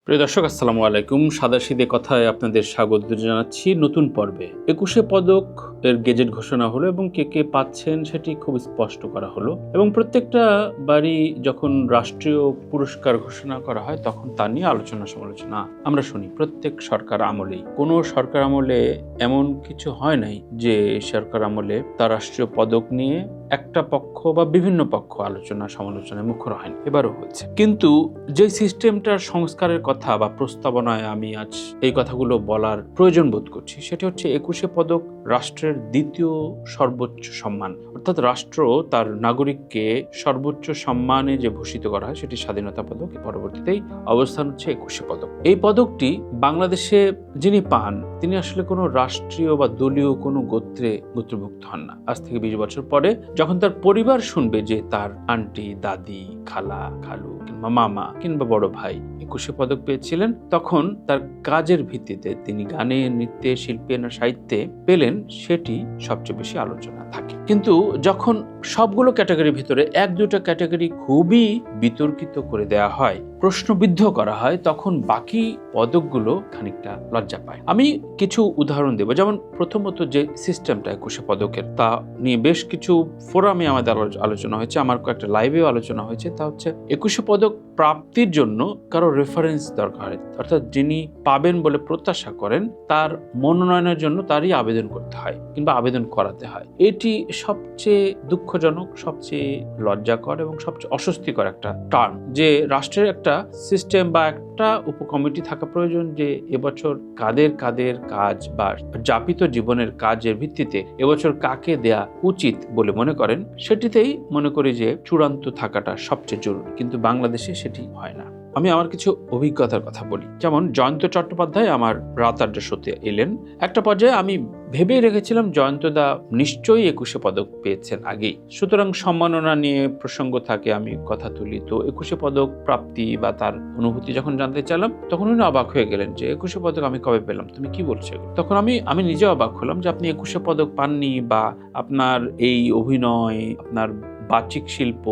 প্রিয় দর্শক, আসসালামু আলাইকুম। সাদাসিধে কথায় আপনাদের স্বাগত জানাচ্ছি নতুন পর্বে। ২১শে পদক এর গেজেট ঘোষণা হলো এবং কে কে পাচ্ছেন সেটি খুব স্পষ্ট করা হলো এবং প্রত্যেকটা বাড়ি যখন রাষ্ট্রীয় পুরস্কার ঘোষণা করা হয় তখন তা নিয়ে আলোচনা সমালোচনা আমরা শুনি প্রত্যেক সরকার আমলেই। কোনো সরকার আমলে এমন কিছু হয় নাই যে সরকার আমলে তার রাষ্ট্রীয় পদক নিয়ে একটা পক্ষ বা বিভিন্ন পক্ষ আলোচনা সমালোচনায় মুখর হয়নি, এবারও হয়েছে। কিন্তু যে সিস্টেমটার সংস্কারের কথা বা প্রস্তাবনায় আমি আজ এই কথাগুলো বলার প্রয়োজন বোধ করছি সেটি হচ্ছে ২১শে পদক রাষ্ট্রের দ্বিতীয় সর্বোচ্চ সম্মান, অর্থাৎ রাষ্ট্র তার নাগরিককে সর্বোচ্চ সম্মানে যে ভূষিত করা হয় সেটি স্বাধীনতা পদক। পরবর্তীতেই অবস্থান হচ্ছে ২১শে পদক। এই পদকটি বাংলাদেশে যিনি পান তিনি আসলে কোনো রাষ্ট্রীয় বা দলীয় কোনো গোত্রভুক্ত হন না। আজ থেকে ২০ বছর পরে যখন তার পরিবার শুনবে যে তার আন্টি, দাদি, খালা, খালু কিংবা মামা কিংবা বড় ভাই ২১শে পদক পেয়েছিলেন, তখন তার কাজের ভিত্তিতে তিনি গানে, নৃত্যে, শিল্পে না সাহিত্যে পেলেন সেটি সবচেয়ে বেশি আলোচনা থাকে। কিন্তু যখন সবগুলো ক্যাটাগরির ভিতরে এক দুটো ক্যাটাগরি খুবই বিতর্কিত করে দেয়া হয়, প্রশ্নবিদ্ধ করা হয়, তখন বাকি পদকগুলো খানিকটা লজ্জা পায়। আমি কিছু উদাহরণ দেব। যেমন প্রথমত যে সিস্টেমটা ২১শে পদকের, তা নিয়ে বেশ কিছু ফোরামে আমাদের আলোচনা হয়েছে, আমার কয়েকটা লাইভেও আলোচনা হয়েছে। তা হচ্ছে ২১শে পদক প্রাপ্তির জন্য কারো রেফারেন্স দরকার হয়, অর্থাৎ যিনি পাবেন বলে প্রত্যাশা করেন তার মনোনয়নের জন্য তারই আবেদন করতে হয় কিংবা আবেদন করাতে হয়। এটি সবচেয়ে দুঃখজনক, সবচেয়ে লজ্জাকর এবং সবচেয়ে অস্বস্তিকর একটা টার্ম, যে রাষ্ট্রের একটা সিস্টেম বা একটা উপকমিটি থাকা প্রয়োজন যে এবছর কাদের কাদের কাজ বা যাপিত জীবনের কাজের ভিত্তিতে এবছর কাকে দেয়া উচিত বলে মনে করেন সেটিতেই মনে করি যে চূড়ান্ত থাকাটা সবচেয়ে জরুরি। কিন্তু বাংলাদেশে সেটি হয় না। আমি আমার কিছু অভিজ্ঞতার কথা বলি। যেমন জয়ন্ত চট্টোপাধ্যায় আমার রাত আড্ডা শোতে এলেন। একটা পর্যায়ে আমি ভেবে রেখেছিলাম জয়ন্তদা নিশ্চয়ই ২১শে পদক পেয়েছেন আগেই, সুতরাং সম্মাননা নিয়ে প্রসঙ্গ থাকে, আমি কথা তুলি। তো ২১শে পদক প্রাপ্তি বা তার অনুভূতি যখন জানতে চাইলাম তখন উনি অবাক হয়ে গেলেন যে ২১শে পদক আমি কবে পেলাম, তুমি কি বলছো? তখন আমি নিজে অবাক হলাম যে আপনি ২১শে পদক পাননি, বা আপনার এই অভিনয়, আপনার বাচিক শিল্প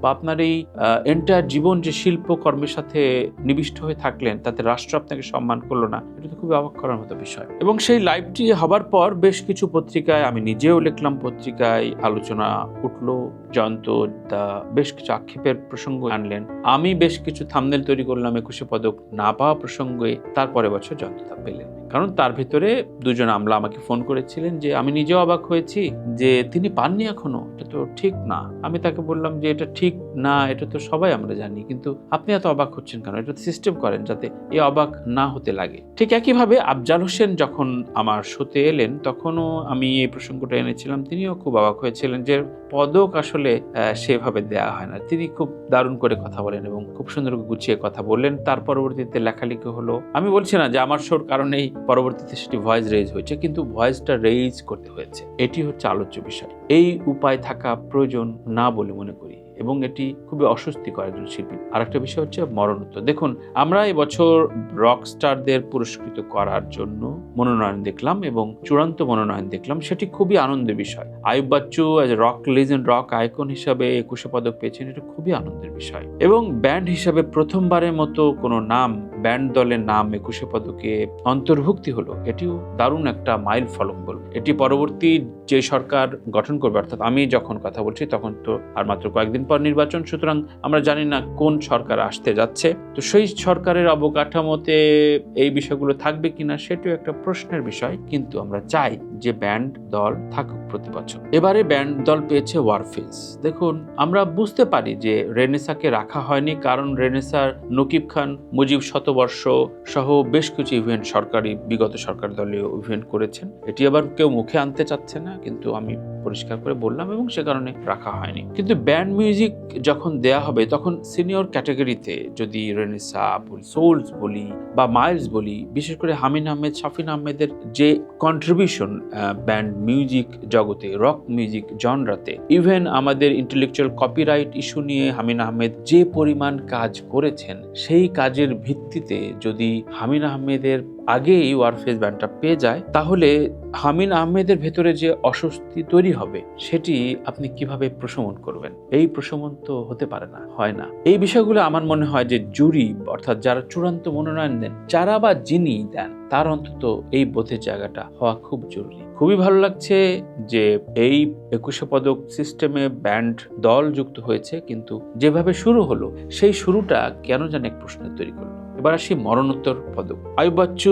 বা আপনার এই এন্টায়ার জীবন যে শিল্পকর্মের সাথে নিবিষ্ট হয়ে থাকলেন তাতে রাষ্ট্র আপনাকে সম্মান করলো না, এটা তো খুবই অবাক করার মতো বিষয়। এবং সেই লাইভটি হবার পর বেশ কিছু পত্রিকায়, আমি নিজেও লিখলাম, পত্রিকায় আলোচনা উঠলো। জয়ন্ত দা বেশ কিছু আক্ষেপের প্রসঙ্গ আনলেন, আমি বেশ কিছু থাম্বনেল তৈরি করলাম ২১শে পদক না পাওয়া প্রসঙ্গে। তারপরে বছর জয়ন্ত দা পেলেন, কারণ তার ভিতরে দুজন আমলা আমাকে ফোন করেছিলেন যে আমি নিজেও অবাক হয়েছি যে তিনি পাননি এখনো, এটা তো ঠিক না। আমি তাকে বললাম যে এটা ঠিক না, এটা তো সবাই আমরা জানি, কিন্তু আপনি এত অবাক হচ্ছেন কেন? এটা সিস্টেম করেন যাতে এই অবাক না হতে লাগে। ঠিক একইভাবে আফজাল হোসেন যখন আমার শোতে এলেন তখনও আমি এই প্রসঙ্গটা এনেছিলাম, তিনিও খুব অবাক হয়েছিলেন যে পদক আসলে সেভাবে দেয়া হয় না। তিনি খুব দারুণ করে কথা বলেন এবং খুব সুন্দর গুছিয়ে কথা বললেন। তার পরবর্তীতে লেখালেখি হলো। আমি বলছি না যে আমার শোর কারণেই পরবর্তীতে সেটি ভয়েস রেজ হয়েছে, কিন্তু ভয়েসটা রেজ করতে হয়েছে, এটি হচ্ছে আলোচ্য বিষয়। এই উপায় থাকা প্রয়োজন না বলে মনে করি এবং এটি খুবই অস্বস্তিকর একজন শিল্পী। আর একটা বিষয় হচ্ছে মরণোত্তর। দেখুন, আমরা এবছর রক স্টারদের পুরস্কৃত করার জন্য মনোনয়ন দেখলাম এবং চূড়ান্ত মনোনয়ন দেখলাম, সেটি খুবই আনন্দের বিষয়। Ayub Bachchu as rock legend, rock icon হিসাবে ২১শে পদক পেয়েছেন, এটা খুবই আনন্দের বিষয়। এবং ব্যান্ড হিসাবে প্রথমবারের মতো কোনো নাম, ব্যান্ড দলের নাম ২১শে পদকে অন্তর্ভুক্তি হলো, এটিও দারুণ একটা মাইল ফলক বলব। এটি পরবর্তী যে সরকার গঠন করবে, অর্থাৎ আমি যখন কথা বলছি তখন তো আর মাত্র কয়েকদিন পর নির্বাচন, সুতরাং আমরা জানি না কোন সরকার আসতে যাচ্ছে। তো সেই সরকারের অবকাঠামোতে এই বিষয়গুলো থাকবে কিনা সেটিও একটা প্রশ্নের বিষয়, কিন্তু আমরা চাই যে ব্যান্ড দল থাকুক প্রতি বছর। এবারে ব্যান্ড দল পেয়েছে ওয়ারফেজ। দেখুন, আমরা বুঝতে পারি যে রেনেসাকে রাখা হয়নি, কারণ রেনেসার নকিব খান, মুজিব শতবর্ষ সহ বেশ কিছু ইভেন্ট বিগত সরকার দলীয় ইভেন্ট করেছেন। এটি আবার কেউ মুখে আনতে চাচ্ছে না, কিন্তু আমি পরিষ্কার করে বললাম এবং সে কারণে রাখা হয়নি। কিন্তু ব্যান্ড মিউজিক যখন দেয়া হবে তখন সিনিয়র ক্যাটাগরিতে যদি রেনেসা বলি, সোলস বলি বা মাইলস বলি, বিশেষ করে হামিন আহমেদ, শাফিন আহমেদের যে কন্ট্রিবিউশন ব্যান্ড মিউজিক জগতে, রক মিউজিক জনরাতে, ইভেন আমাদের ইন্টেলেকচুয়াল কপিরাইট ইস্যু নিয়ে হামিন আহমেদ যে পরিমাণ কাজ করেছেন, সেই কাজের ভিত্তিতে যদি হামিন আহমেদের আগেই ওয়ারফেজ ব্যান্ডটা পেয়ে যায়, তাহলে হামিন আহমেদের ভেতরে যে অস্বস্তি তৈরি হবে সেটি আপনি কিভাবে প্রশমন করবেন? এই প্রশমন তো হতে পারে না, হয় না। এই বিষয়গুলো আমার মনে হয় যে জুরি, অর্থাৎ যারা চূড়ান্ত মনোনয়ন দেন, যারা বা যিনি দেন, তার অন্তত এই বোধের জায়গাটা হওয়া খুব জরুরি। খুবই ভালো লাগছে যে এই 21শে পদক সিস্টেমে ব্যান্ড দল যুক্ত হয়েছে, কিন্তু যেভাবে শুরু হলো সেই শুরুটা কেন জানি এক প্রশ্নের তৈরি করলো। এবার আসি মরণোত্তর পদক। আইয়ুব বাচ্চু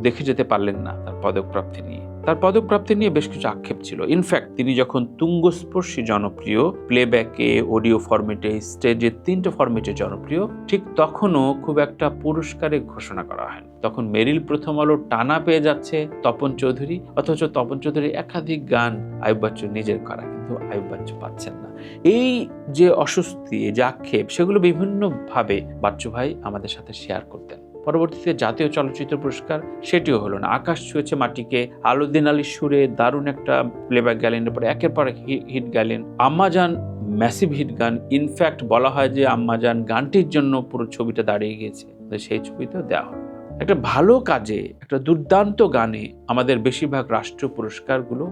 দেখে যেতে পারলেন না তার পদক প্রাপ্তি নিয়ে। তার পদক প্রাপ্তি নিয়ে বেশ কিছু আক্ষেপ ছিল। ইনফ্যাক্ট তিনি যখন তুঙ্গস্পর্শী জনপ্রিয়, প্লেব্যাকে, অডিও ফরম্যাটে, স্টেজে 3টে ফরম্যাটে জনপ্রিয়, ঠিক তখনও খুব একটা পুরস্কারের ঘোষণা করা হয়। তখন মেরিল প্রথম আলো টানা পেয়ে যাচ্ছে তপন চৌধুরী, অথচ তপন চৌধুরীর একাধিক গান আইয়ুব বাচ্চু নিজের করা, কিন্তু আইয়ুব বাচ্চু পাচ্ছেন না। এই যে অস্বস্তি, এই যে আক্ষেপ, সেগুলো বিভিন্নভাবে বাচ্চু ভাই আমাদের সাথে শেয়ার করতেন। পরবর্তীতে জাতীয় চলচ্চিত্র পুরস্কার সেটিও হলো না। আকাশ ছুঁয়েছে মাটিকে, আলাউদ্দিন আলীর সুরে দারুণ একটা প্লেব্যাক গাইলেন, পরে একের পর হিট গাইলেন। আম্মাজান ম্যাসিভ হিট গান। ইনফ্যাক্ট বলা হয় যে আম্মাজান গানটির জন্য পুরো ছবিটা দাঁড়িয়ে গিয়েছে, সেই ছবিতেও দেওয়া হলো। একটা ভালো কাজে, একটা দুর্দান্ত গানে আমাদের বেশিরভাগ রাষ্ট্রীয় পুরস্কারগুলো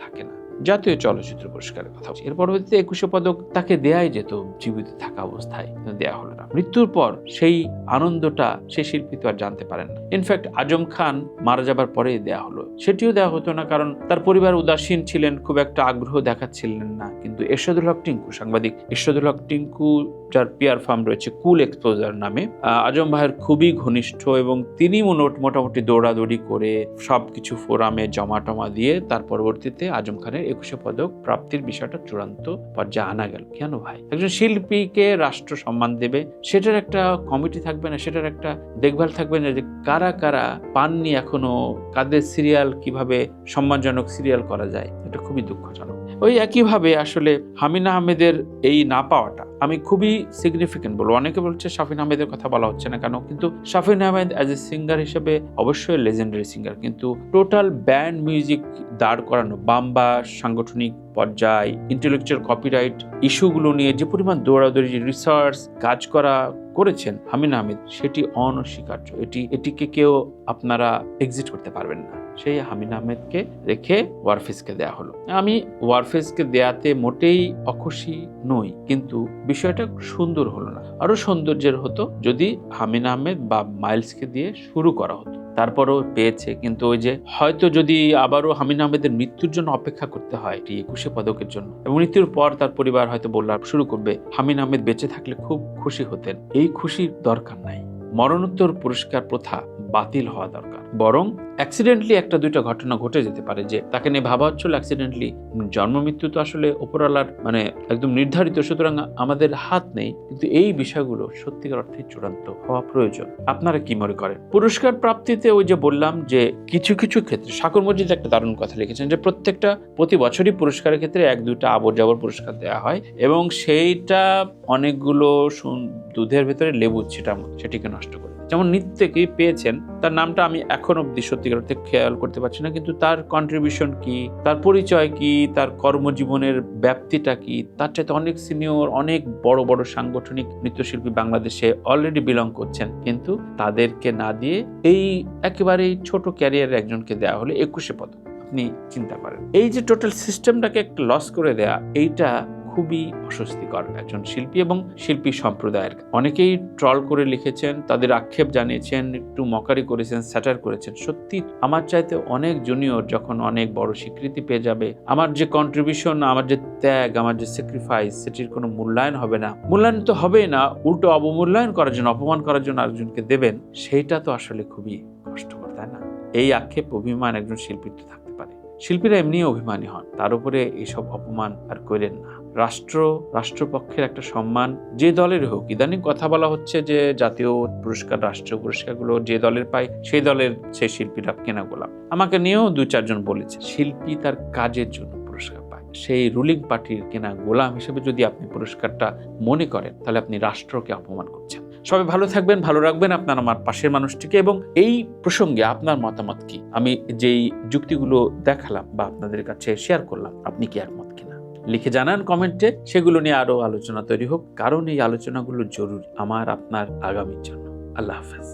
থাকে না। জাতীয় চলচ্চিত্র পুরস্কারের কথা, এর পরবর্তীতে 21শে পদক তাকে দেয়াই যেত জীবিত থাকা অবস্থায়, দেয়া হলো না। মৃত্যুর পর সেই আনন্দটা সেই শিল্পী তো আর জানতে পারেন না। ইনফ্যাক্ট আজম খান মারা যাবার পরে দেয়া হলো, সেটিও দেওয়া হতো না, কারণ তার পরিবার উদাসীন ছিলেন, খুব একটা আগ্রহ দেখাচ্ছিলেন না। কিন্তু এরশাদুল হক টিঙ্কু, সাংবাদিক এরশাদুল হক টিঙ্কু, যার পিআর ফার্ম রয়েছে কুল এক্সপোজার নামে, আজম ভাইয়ের খুবই ঘনিষ্ঠ, এবং তিনি মোটামুটি দৌড়াদৌড়ি করে সবকিছু ফোরামে জমা টমা দিয়ে তার পরবর্তীতে আজম খানের 21শে পদক প্রাপ্তির বিষয়টা চূড়ান্ত পর্যায়ে আনা গেল। কেন ভাই? একজন শিল্পীকে রাষ্ট্র সম্মান দেবে, সেটার একটা কমিটি থাকবে না, সেটার একটা দেখভাল থাকবে না, যে কারা কারা পাননি এখনো, কাদের সিরিয়াল কিভাবে সম্মানজনক সিরিয়াল করা যায়। এটা খুবই দুঃখজনক। ওই একইভাবে আসলে হামিন আহমেদের এই না পাওয়াটা আমি খুবই সিগনিফিকেন্ট বলবো। অনেকে বলছে শাফিন আহমেদের কথা বলা হচ্ছে না কেন, কিন্তু Shafin Ahmed as a singer হিসেবে অবশ্যই লেজেন্ডারি সিঙ্গার, কিন্তু টোটাল ব্যান্ড মিউজিক দাঁড় করানো, বাম্বা সাংগঠনিক পর্যায়, ইন্টেলেকচুয়াল কপিরাইট ইস্যুগুলো নিয়ে যে পরিমাণ দৌড়াদৌড়ি, রিসার্চ কাজ করেছেন হামিন আহমেদ, সেটি অনস্বীকার্য। এটিকে কেউ আপনারা এক্সিট করতে পারবেন না। সেই হামিন আহমেদকে রেখে ওয়ারফেজকে দেয়া হলো। আমি ওয়ারফেজকে দেয়াতে মোটেই অখুশি নই, কিন্তু বিষয়টা সুন্দর হলো না। আরো সৌন্দর্যের হতো যদি হামিন আহমেদ বা মাইলসকে দিয়ে শুরু করা হতো। তারপরও পেয়েছে, কিন্তু ওই যে হয়তো যদি আবারও হামিন আহমেদের মৃত্যুর জন্য অপেক্ষা করতে হয় 21শে পদকের জন্য, এবং মৃত্যুর পর তার পরিবার হয়তো বললা শুরু করবে হামিন আহমেদ বেঁচে থাকলে খুব খুশি হতেন, এই খুশির দরকার নাই। মরণোত্তর পুরস্কার প্রথা বাতিল হওয়া দরকার। বরং অ্যাক্সিডেন্টলি একটা দুইটা ঘটনা ঘটে যেতে পারে, যে তাকে নিয়ে ভাবা হচ্ছিল অ্যাক্সিডেন্টলি, জন্ম মৃত্যু তো আসলে উপরওয়ালার একদম নির্ধারিত, সুতরাং আমাদের হাত নেই, কিন্তু এই বিষয়গুলো সত্যিকার অর্থে চূড়ান্ত হওয়া প্রয়োজন। আপনারা কি মনে করেন? পুরস্কার প্রাপ্তিতে ওই যে বললাম যে কিছু কিছু ক্ষেত্রে শাকুর মজিদ একটা দারুণ কথা লিখেছেন, যে প্রতি বছরই পুরস্কারের ক্ষেত্রে 1-2টা আবর যাবর পুরস্কার দেওয়া হয়, এবং সেইটা অনেকগুলো দুধের ভেতরে লেবু সেটিকে নষ্ট করে। যেমন নৃত্যকে পেয়েছেন, তার নামটা আমি এখন অব্দি সত্যিকার অর্থে খেয়াল করতে পারছি না, কিন্তু তার কন্ট্রিবিউশন কি, তার পরিচয় কি, তার কর্মজীবনের ব্যাপ্তিটা কি, তার চাইতে অনেক সিনিয়র, অনেক বড় বড় সাংগঠনিক নৃত্যশিল্পী বাংলাদেশে অলরেডি বিলং করছেন, কিন্তু তাদেরকে না দিয়ে এই একেবারেই ছোট ক্যারিয়ারের একজনকে দেওয়া হলে 21শে পদক। আপনি চিন্তা করেন, এই যে টোটাল সিস্টেমটাকে একটা লস করে দেয়া, এইটা খুবই অস্বস্তিকর একজন শিল্পী এবং শিল্পী সম্প্রদায়ের। অনেকেই ট্রল করে লিখেছেন, তাদের আক্ষেপ জানিয়েছেন, একটু মকারি করেছেন, স্যাটার করেছেন। সত্যি আমার চাইতে অনেক জুনিয়র যখন অনেক বড় স্বীকৃতি পেয়ে যাবে, আমার যে কন্ট্রিবিউশন, আমার যে ত্যাগ, আমার যে স্যাক্রিফাইস, সেটির কোনো মূল্যায়ন হবে না। মূল্যায়ন তো হবেই না, উল্টো অবমূল্যায়ন করার জন্য, অপমান করার জন্য আরেকজনকে দেবেন, সেইটা তো আসলে খুবই কষ্টকর, তাই না? এই আক্ষেপ, অভিমান একজন শিল্পীর তো থাকতে পারে। শিল্পীরা এমনি অভিমানী হন, তার উপরে এইসব অপমান আর করেন না। রাষ্ট্রপক্ষের একটা সম্মান যে দলের হোক, ইদানিং কথা বলা হচ্ছে যে জাতীয় পুরস্কার, রাষ্ট্রীয় পুরস্কারগুলো যে দলের পায় সেই দলের সেই শিল্পীরা কেনা গোলাম। আমাকে নিয়েও 2-4 জন বলেছে, শিল্পী তার কাজের জন্য পুরস্কার পায়, সেই রুলিং পার্টির কেনা গোলাম হিসেবে যদি আপনি পুরস্কারটা মনে করেন, তাহলে আপনি রাষ্ট্রকে অপমান করছেন। সবাই ভালো থাকবেন, ভালো রাখবেন আপনার আমার পাশের মানুষটিকে। এবং এই প্রসঙ্গে আপনার মতামত কি? আমি যেই যুক্তিগুলো দেখালাম বা আপনাদের কাছে শেয়ার করলাম, আপনি কি একমত কিনা লিখে জানান কমেন্টে। সেগুলো নিয়ে আরো আলোচনা তৈরি হোক, কারণ এই আলোচনাগুলো জরুরি আমার আপনার আগামীর জন্য। আল্লাহ হাফেজ।